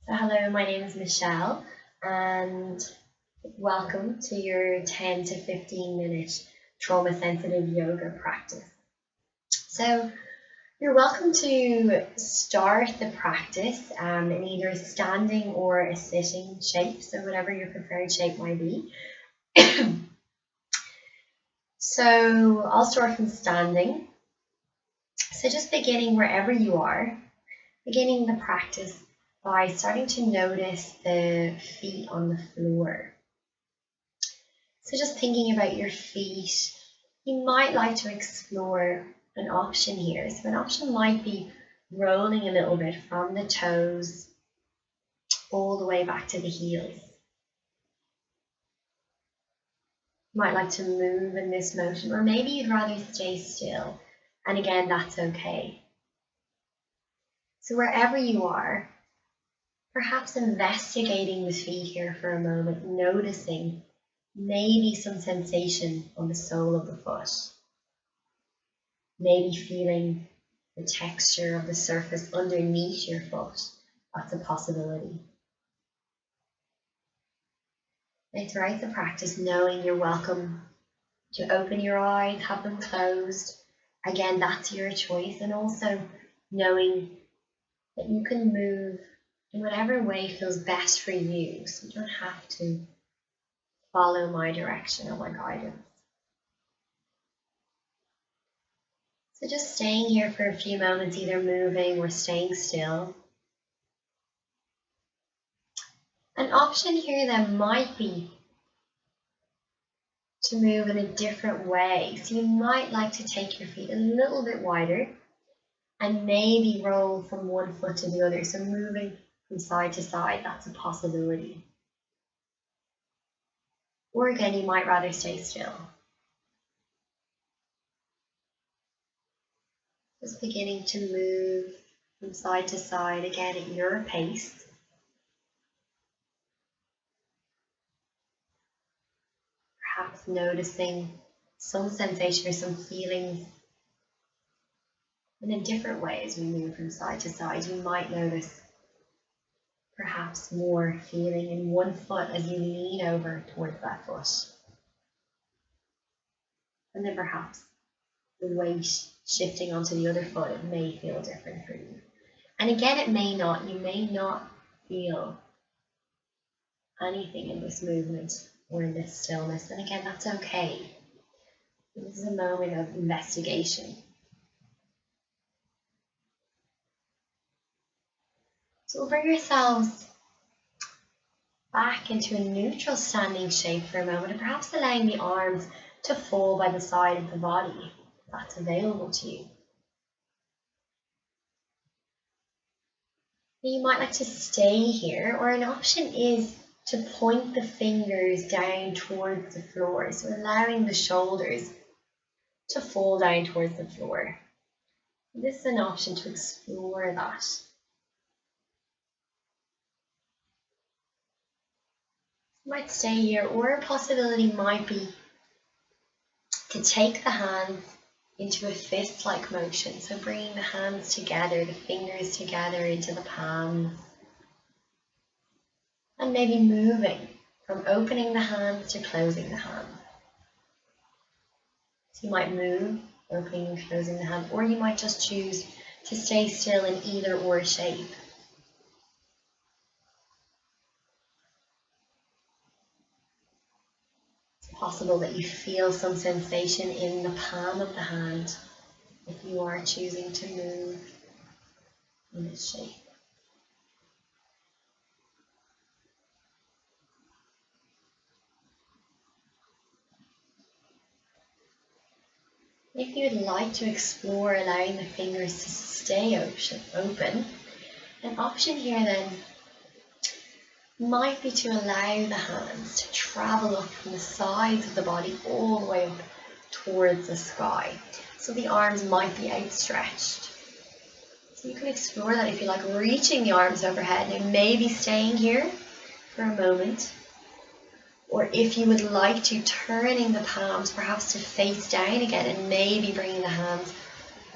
So hello, my name is Michelle and welcome to your 10 to 15 minute trauma sensitive yoga practice. So you're welcome to start the practice in either a standing or a sitting shape, so whatever your preferred shape might be. So I'll start from standing. So just beginning wherever you are, beginning the practice by starting to notice the feet on the floor. So just thinking about your feet, you might like to explore an option here. So an option might be rolling a little bit from the toes all the way back to the heels. You might like to move in this motion, or maybe you'd rather stay still. And again, that's okay. So wherever you are, perhaps investigating the feet here for a moment, noticing maybe some sensation on the sole of the foot. Maybe feeling the texture of the surface underneath your foot. That's a possibility. And throughout the practice, knowing you're welcome to open your eyes, have them closed. Again, that's your choice. And also knowing that you can move in whatever way feels best for you. So you don't have to follow my direction or my guidance. So just staying here for a few moments, either moving or staying still. An option here then might be to move in a different way. So you might like to take your feet a little bit wider and maybe roll from one foot to the other. So moving from side to side, that's a possibility. Or again, you might rather stay still. Just beginning to move from side to side, again at your pace. Perhaps noticing some sensation or some feelings in a different way as we move from side to side. You might notice perhaps more feeling in one foot as you lean over towards that foot. And then perhaps the weight shifting onto the other foot, it may feel different for you. And again, it may not. You may not feel anything in this movement or in this stillness. And again, that's okay. This is a moment of investigation. So bring yourselves back into a neutral standing shape for a moment, and perhaps allowing the arms to fall by the side of the body, if that's available to you. You might like to stay here, or an option is to point the fingers down towards the floor, so allowing the shoulders to fall down towards the floor. This is an option to explore that. You might stay here, or a possibility might be to take the hands into a fist-like motion. So bringing the hands together, the fingers together into the palms. And maybe moving from opening the hands to closing the hands. So you might move, opening and closing the hand, or you might just choose to stay still in either or shape. It's possible that you feel some sensation in the palm of the hand if you are choosing to move in this shape. If you'd like to explore allowing the fingers to stay open, an option here then might be to allow the hands to travel up from the sides of the body all the way up towards the sky. So the arms might be outstretched. So you can explore that if you like, reaching the arms overhead and maybe staying here for a moment. Or if you would like to, turning the palms perhaps to face down again and maybe bringing the hands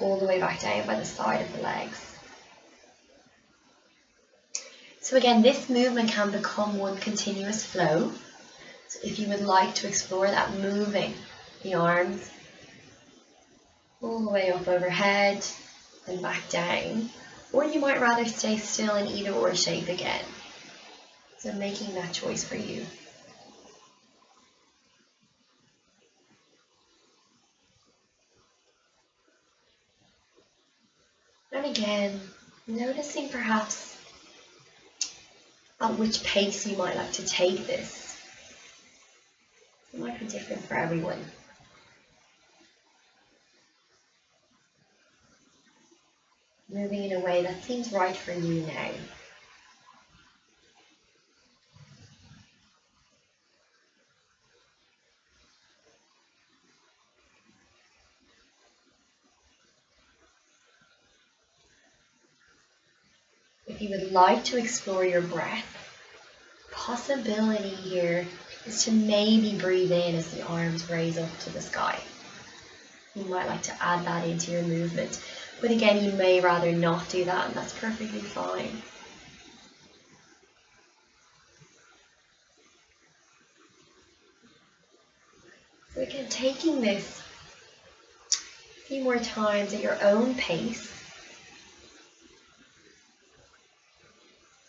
all the way back down by the side of the legs. So again, this movement can become one continuous flow. So if you would like to explore that, moving the arms all the way up overhead and back down, or you might rather stay still in either or shape again. So making that choice for you. And again, noticing perhaps at which pace you might like to take this. It might be different for everyone. Moving in a way that seems right for you now. If you would like to explore your breath, possibility here is to maybe breathe in as the arms raise up to the sky. You might like to add that into your movement. But again, you may rather not do that, and that's perfectly fine. So again, taking this a few more times at your own pace.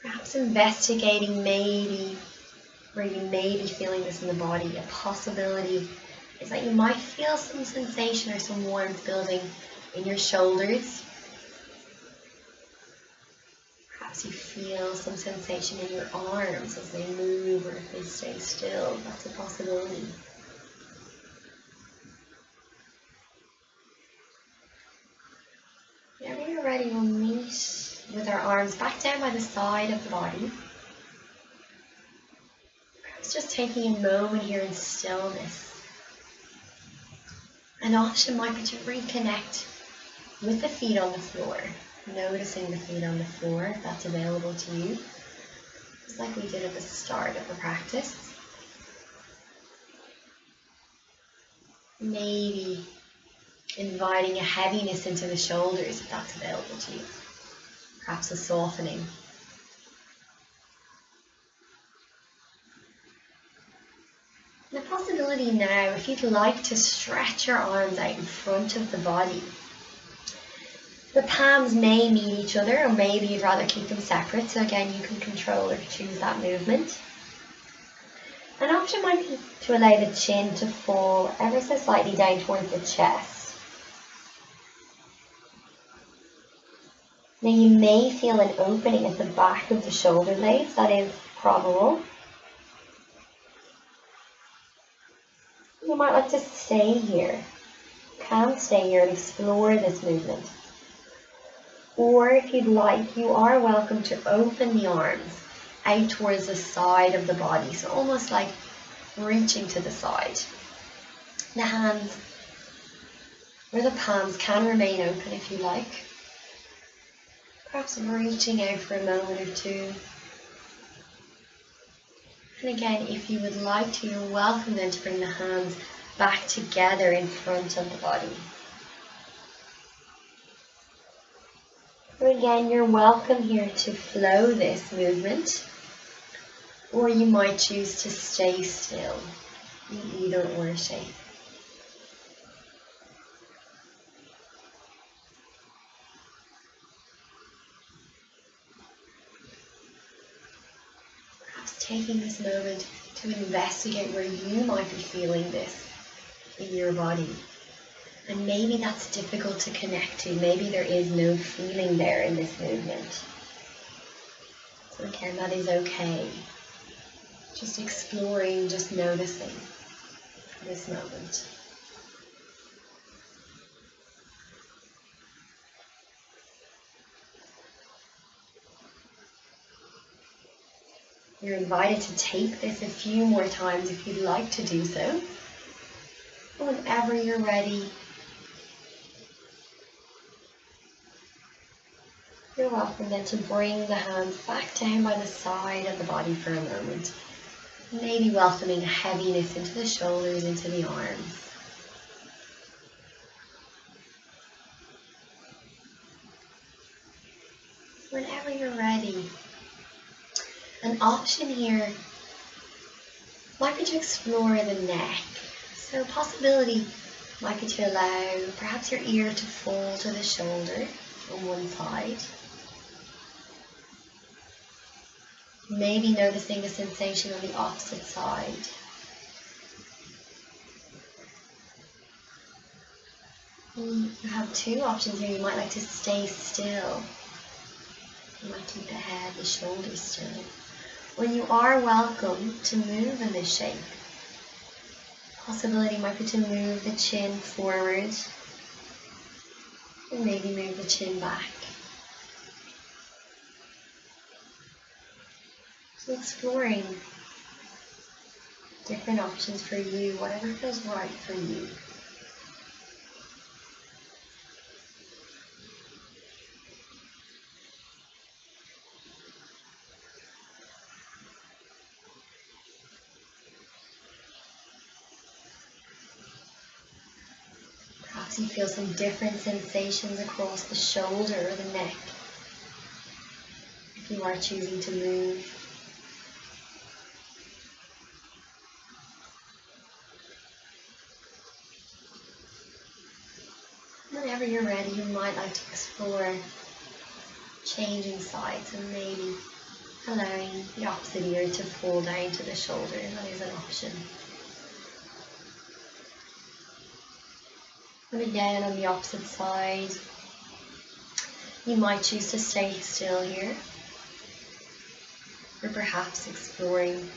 Perhaps investigating maybe where you may be feeling this in the body. A possibility is that you might feel some sensation or some warmth building in your shoulders. Perhaps you feel some sensation in your arms as they move or if they stay still. That's a possibility. Whenever you're ready, we'll meet with our arms back down by the side of the body. Perhaps just taking a moment here in stillness. An option might be to reconnect with the feet on the floor, noticing the feet on the floor if that's available to you, just like we did at the start of the practice. Maybe inviting a heaviness into the shoulders if that's available to you, perhaps a softening. The possibility now, if you'd like to stretch your arms out in front of the body, the palms may meet each other, or maybe you'd rather keep them separate. So again, you can control or choose that movement. An option might be to allow the chin to fall ever so slightly down towards the chest. Now you may feel an opening at the back of the shoulder blades. That is probable. You might like to stay here. You can stay here and explore this movement. Or if you'd like, you are welcome to open the arms out towards the side of the body. So almost like reaching to the side. The hands or the palms can remain open if you like. Perhaps reaching out for a moment or two. And again, if you would like to, you're welcome then to bring the hands back together in front of the body. Or again, you're welcome here to flow this movement, or you might choose to stay still in either or shape. Perhaps taking this moment to investigate where you might be feeling this in your body. And maybe that's difficult to connect to. Maybe there is no feeling there in this movement. So again, that is okay. Just exploring, just noticing this moment. You're invited to take this a few more times if you'd like to do so. Whenever you're ready, you're welcome then to bring the hands back down by the side of the body for a moment. Maybe welcoming a heaviness into the shoulders, into the arms. Whenever you're ready, An option here might be to explore the neck. So possibility might be to allow perhaps your ear to fall to the shoulder on one side. Maybe noticing a sensation on the opposite side. You have two options here. You might like to stay still. You might keep the head, the shoulders still. Or you are welcome to move in this shape. Possibility might be to move the chin forward and maybe move the chin back. So exploring different options for you, whatever feels right for you. Perhaps you feel some different sensations across the shoulder or the neck if you are choosing to move. Whenever you're ready, you might like to explore changing sides and maybe allowing the opposite ear to fall down to the shoulder. That is an option. And again, on the opposite side, you might choose to stay still here, or perhaps exploring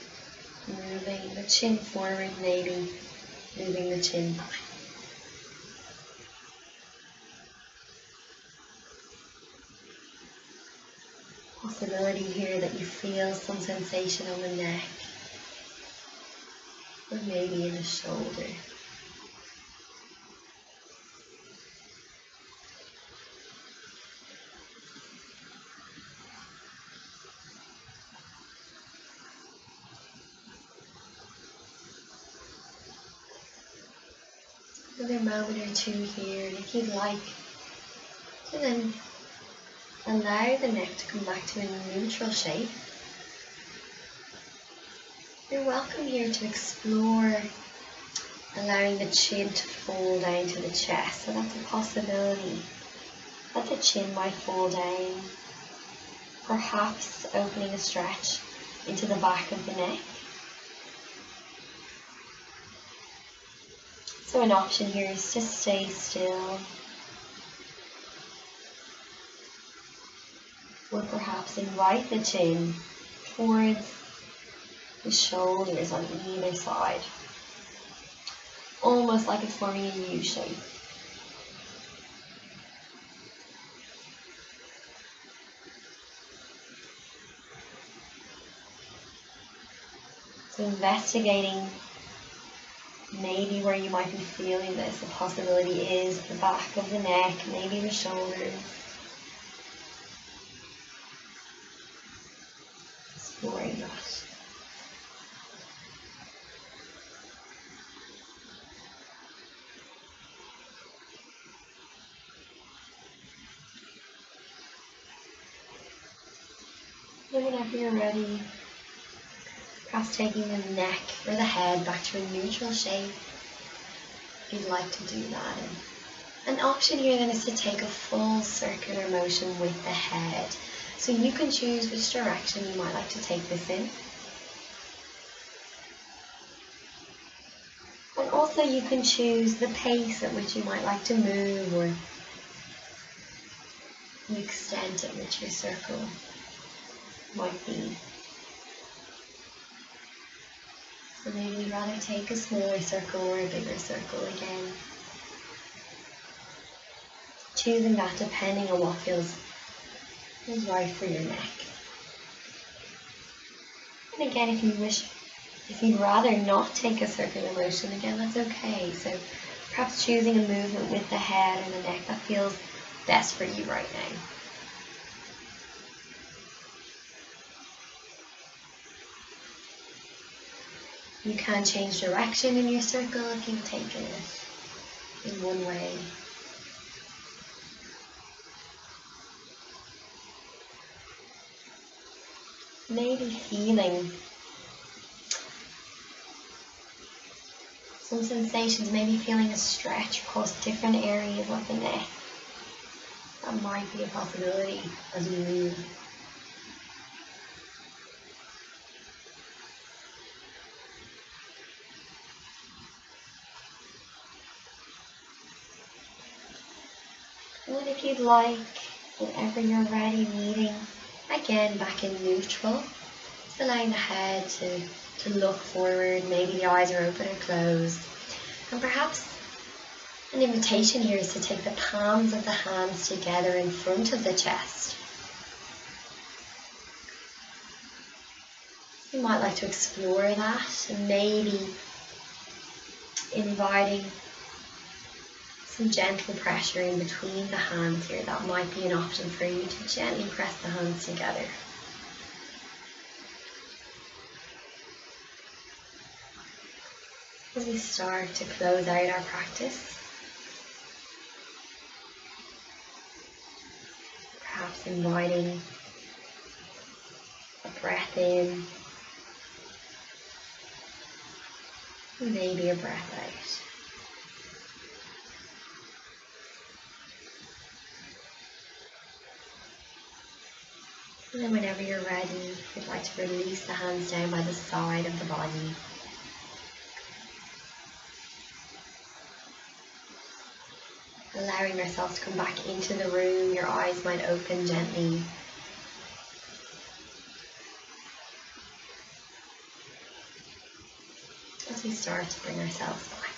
moving the chin forward, maybe moving the chin back. Possibility here that you feel some sensation on the neck, or maybe in the shoulder. Another moment or two here, and if you'd like to then allow the neck to come back to a neutral shape. You're welcome here to explore allowing the chin to fall down to the chest. So that's a possibility that the chin might fall down, perhaps opening a stretch into the back of the neck. So an option here is to stay still, or perhaps invite the chin towards the shoulders on either side, almost like it's forming a U shape. So investigating maybe where you might be feeling this. The possibility is the back of the neck, maybe the shoulders. Exploring that. And whenever you're ready, perhaps taking the neck or the head back to a neutral shape, if you'd like to do that. And an option here then is to take a full circular motion with the head. So you can choose which direction you might like to take this in. And also you can choose the pace at which you might like to move, or the extent at which your circle might be. So maybe you'd rather take a smaller circle or a bigger circle again. Choosing that depending on what feels right for your neck. And again, if you'd rather not take a circular motion, again, that's okay. So perhaps choosing a movement with the head and the neck that feels best for you right now. You can change direction in your circle if you've taken it in one way. maybe feeling some sensations, maybe feeling a stretch across different areas of the neck. That might be a possibility as we move. And then if you'd like, whenever you're ready, meeting again back in neutral, just allowing the head to look forward, maybe the eyes are open or closed. And perhaps an invitation here is to take the palms of the hands together in front of the chest. You might like to explore that and maybe inviting some gentle pressure in between the hands here. That might be an option for you to gently press the hands together. As we start to close out our practice, perhaps inviting a breath in, and maybe a breath out. And then whenever you're ready, if you'd like to release the hands down by the side of the body. Allowing yourself to come back into the room, your eyes might open gently. As we start to bring ourselves back.